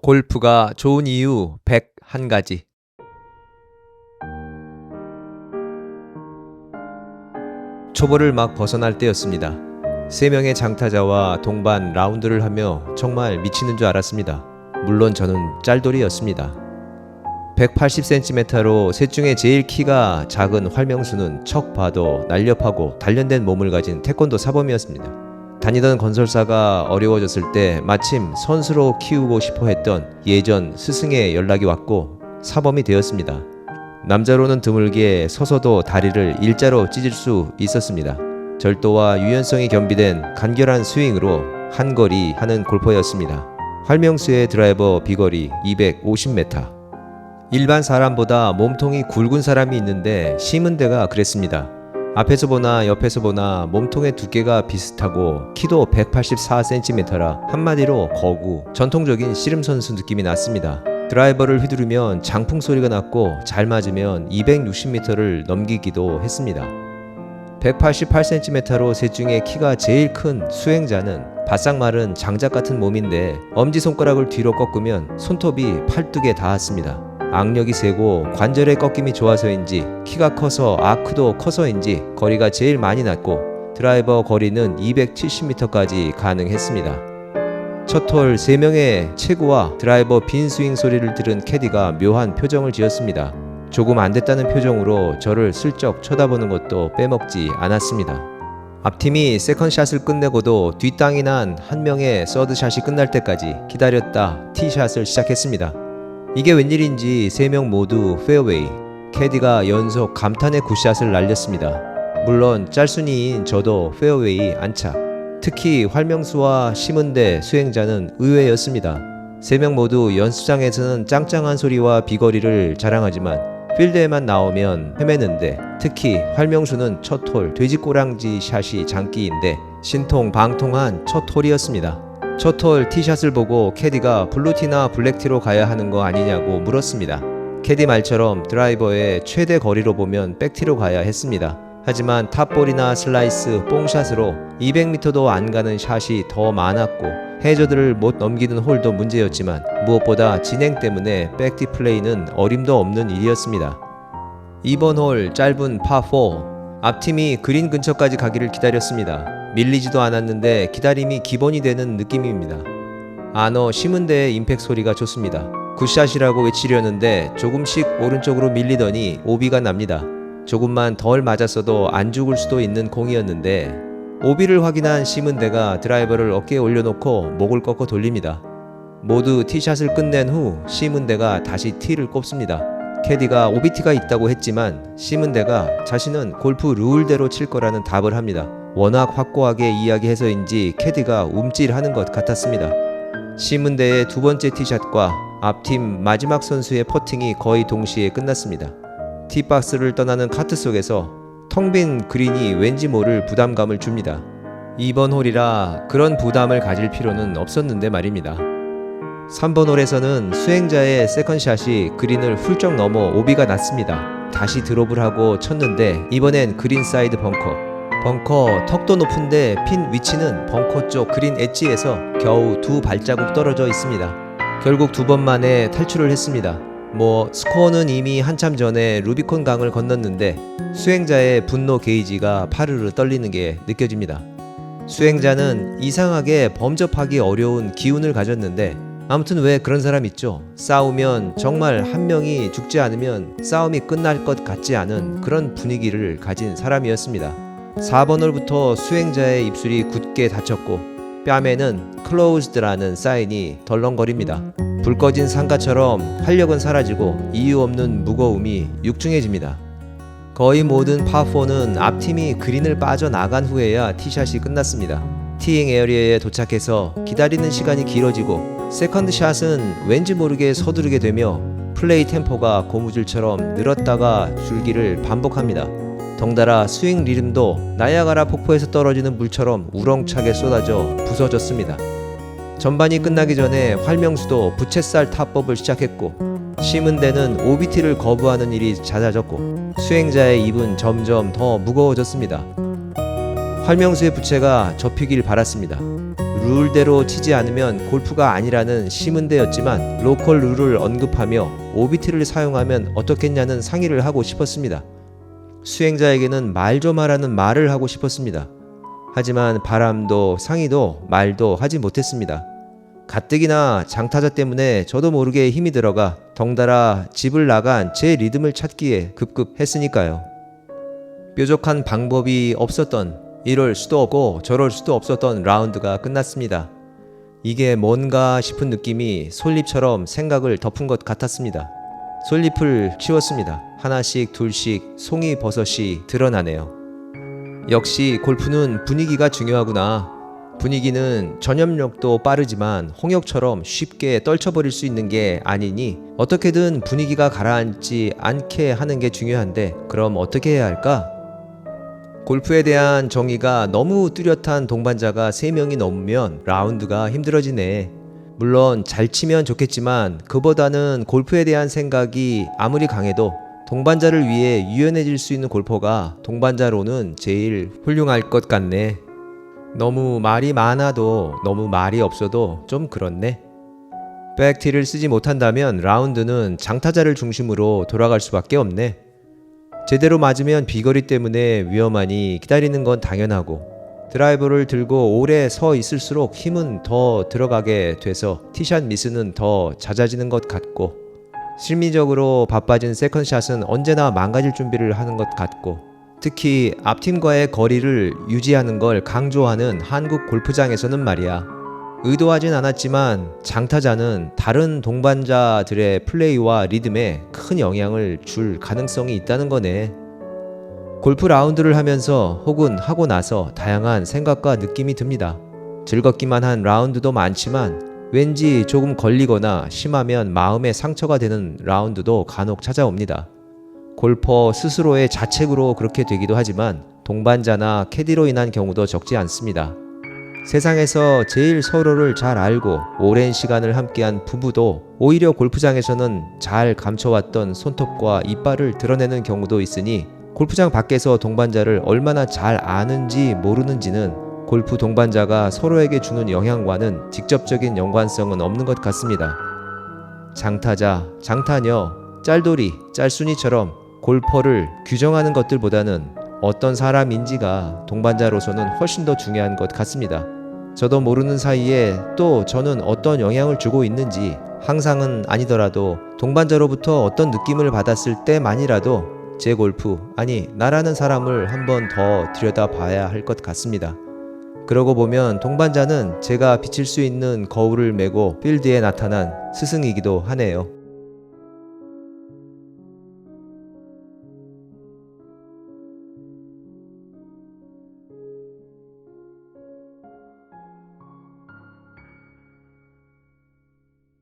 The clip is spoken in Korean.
골프가 좋은 이유 101가지. 초보를 막 벗어날 때였습니다. 3명의 장타자와 동반 라운드를 하며 정말 미치는 줄 알았습니다. 물론 저는 짤돌이었습니다. 180cm로 셋 중에 제일 키가 작은 활명수는 척 봐도 날렵하고 단련된 몸을 가진 태권도 사범이었습니다. 다니던 건설사가 어려워졌을 때 마침 선수로 키우고 싶어 했던 예전 스승의 연락이 왔고 사범이 되었습니다. 남자로는 드물게 서서도 다리를 일자로 찢을 수 있었습니다. 절도와 유연성이 겸비된 간결한 스윙으로 한거리 하는 골퍼였습니다. 활명수의 드라이버 비거리 250m. 일반 사람보다 몸통이 굵은 사람이 있는데 심은대가 그랬습니다. 앞에서 보나 옆에서 보나 몸통의 두께가 비슷하고 키도 184cm라 한마디로 거구, 전통적인 씨름 선수 느낌이 났습니다. 드라이버를 휘두르면 장풍 소리가 났고 잘 맞으면 260m를 넘기기도 했습니다. 188cm로 셋 중에 키가 제일 큰 수행자는 바싹 마른 장작 같은 몸인데 엄지손가락을 뒤로 꺾으면 손톱이 팔뚝에 닿았습니다. 악력이 세고 관절의 꺾임이 좋아서인지 키가 커서 아크도 커서인지 거리가 제일 많이 났고 드라이버 거리는 270m까지 가능했습니다. 첫 홀 3명의 체구와 드라이버 빈 스윙 소리를 들은 캐디가 묘한 표정을 지었습니다. 조금 안 됐다는 표정으로 저를 슬쩍 쳐다보는 것도 빼먹지 않았습니다. 앞팀이 세컨샷을 끝내고도 뒷땅이 난 한 명의 서드샷이 끝날 때까지 기다렸다 티샷을 시작했습니다. 이게 웬일인지 3명 모두 페어웨이, 캐디가 연속 감탄의 굿샷을 날렸습니다. 물론 짤순이인 저도 페어웨이 안착. 특히 활명수와 심은대 수행자는 의외였습니다. 3명 모두 연습장에서는 짱짱한 소리와 비거리를 자랑하지만 필드에만 나오면 헤매는데 특히 활명수는 첫 홀 돼지꼬랑지 샷이 장기인데 신통방통한 첫 홀이었습니다. 첫 홀 티샷을 보고 캐디가 블루티나 블랙티로 가야 하는 거 아니냐고 물었습니다. 캐디 말처럼 드라이버의 최대 거리로 보면 백티로 가야 했습니다. 하지만 탑볼이나 슬라이스, 뽕샷으로 200m도 안 가는 샷이 더 많았고 해저드를 못 넘기는 홀도 문제였지만 무엇보다 진행 때문에 백티 플레이는 어림도 없는 일이었습니다. 이번 홀 짧은 파4, 앞팀이 그린 근처까지 가기를 기다렸습니다. 밀리지도 않았는데 기다림이 기본이 되는 느낌입니다. 아너 심은대의 임팩 소리가 좋습니다. 굿샷이라고 외치려는데 조금씩 오른쪽으로 밀리더니 오비가 납니다. 조금만 덜 맞았어도 안 죽을 수도 있는 공이었는데 오비를 확인한 심은대가 드라이버를 어깨에 올려놓고 목을 꺾어 돌립니다. 모두 티샷을 끝낸 후 심은대가 다시 티를 꼽습니다. 캐디가 오비티가 있다고 했지만 심은대가 자신은 골프 룰대로 칠 거라는 답을 합니다. 워낙 확고하게 이야기해서인지 캐디가 움찔하는 것 같았습니다. 심은대의 두 번째 티샷과 앞팀 마지막 선수의 퍼팅이 거의 동시에 끝났습니다. 티박스를 떠나는 카트 속에서 텅 빈 그린이 왠지 모를 부담감을 줍니다. 이번 홀이라 그런 부담을 가질 필요는 없었는데 말입니다. 3번 홀에서는 수행자의 세컨샷이 그린을 훌쩍 넘어 오비가 났습니다. 다시 드롭을 하고 쳤는데 이번엔 그린 사이드 벙커 턱도 높은데 핀 위치는 벙커 쪽 그린 엣지에서 겨우 2 발자국 떨어져 있습니다. 결국 2번 만에 탈출을 했습니다. 스코어는 이미 한참 전에 루비콘 강을 건넜는데 수행자의 분노 게이지가 파르르 떨리는 게 느껴집니다. 수행자는 이상하게 범접하기 어려운 기운을 가졌는데 아무튼 왜 그런 사람 있죠? 싸우면 정말 한 명이 죽지 않으면 싸움이 끝날 것 같지 않은 그런 분위기를 가진 사람이었습니다. 4번 홀부터 수행자의 입술이 굳게 닫혔고 뺨에는 closed라는 사인이 덜렁거립니다. 불 꺼진 상가처럼 활력은 사라지고 이유 없는 무거움이 육중해집니다. 거의 모든 파4는 앞팀이 그린을 빠져나간 후에야 티샷이 끝났습니다. 티잉 에어리어에 도착해서 기다리는 시간이 길어지고 세컨드 샷은 왠지 모르게 서두르게 되며 플레이 템포가 고무줄처럼 늘었다가 줄기를 반복합니다. 덩달아 스윙 리듬도 나야가라 폭포에서 떨어지는 물처럼 우렁차게 쏟아져 부서졌습니다. 전반이 끝나기 전에 활명수도 부채살 타법을 시작했고 심은대는 OBT를 거부하는 일이 잦아졌고 수행자의 입은 점점 더 무거워졌습니다. 활명수의 부채가 접히길 바랐습니다. 룰대로 치지 않으면 골프가 아니라는 심은대였지만 로컬 룰을 언급하며 OBT를 사용하면 어떻겠냐는 상의를 하고 싶었습니다. 수행자에게는 말 좀 하라는 말을 하고 싶었습니다. 하지만 바람도 상의도 말도 하지 못했습니다. 가뜩이나 장타자 때문에 저도 모르게 힘이 들어가 덩달아 집을 나간 제 리듬을 찾기에 급급했으니까요. 뾰족한 방법이 없었던, 이럴 수도 없고 저럴 수도 없었던 라운드가 끝났습니다. 이게 뭔가 싶은 느낌이 솔잎처럼 생각을 덮은 것 같았습니다. 솔잎을 치웠습니다. 하나씩 둘씩 송이 버섯이 드러나네요. 역시 골프는 분위기가 중요하구나. 분위기는 전염력도 빠르지만 홍역처럼 쉽게 떨쳐버릴 수 있는 게 아니니 어떻게든 분위기가 가라앉지 않게 하는 게 중요한데 그럼 어떻게 해야 할까? 골프에 대한 정의가 너무 뚜렷한 동반자가 3명이 넘으면 라운드가 힘들어지네. 물론 잘 치면 좋겠지만 그보다는 골프에 대한 생각이 아무리 강해도 동반자를 위해 유연해질 수 있는 골퍼가 동반자로는 제일 훌륭할 것 같네. 너무 말이 많아도 너무 말이 없어도 좀 그렇네. 백티를 쓰지 못한다면 라운드는 장타자를 중심으로 돌아갈 수밖에 없네. 제대로 맞으면 비거리 때문에 위험하니 기다리는 건 당연하고 드라이버를 들고 오래 서 있을수록 힘은 더 들어가게 돼서 티샷 미스는 더 잦아지는 것 같고 심리적으로 바빠진 세컨샷은 언제나 망가질 준비를 하는 것 같고 특히 앞팀과의 거리를 유지하는 걸 강조하는 한국 골프장에서는 말이야. 의도하진 않았지만 장타자는 다른 동반자들의 플레이와 리듬에 큰 영향을 줄 가능성이 있다는 거네. 골프 라운드를 하면서 혹은 하고 나서 다양한 생각과 느낌이 듭니다. 즐겁기만 한 라운드도 많지만 왠지 조금 걸리거나 심하면 마음에 상처가 되는 라운드도 간혹 찾아옵니다. 골퍼 스스로의 자책으로 그렇게 되기도 하지만 동반자나 캐디로 인한 경우도 적지 않습니다. 세상에서 제일 서로를 잘 알고 오랜 시간을 함께한 부부도 오히려 골프장에서는 잘 감춰왔던 손톱과 이빨을 드러내는 경우도 있으니 골프장 밖에서 동반자를 얼마나 잘 아는지 모르는지는 골프 동반자가 서로에게 주는 영향과는 직접적인 연관성은 없는 것 같습니다. 장타자, 장타녀, 짤돌이, 짤순이처럼 골퍼를 규정하는 것들보다는 어떤 사람인지가 동반자로서는 훨씬 더 중요한 것 같습니다. 저도 모르는 사이에 또 저는 어떤 영향을 주고 있는지 항상은 아니더라도 동반자로부터 어떤 느낌을 받았을 때만이라도 제 골프, 아니 나라는 사람을 한 번 더 들여다봐야 할 것 같습니다. 그러고 보면 동반자는 제가 비칠 수 있는 거울을 메고 필드에 나타난 스승이기도 하네요.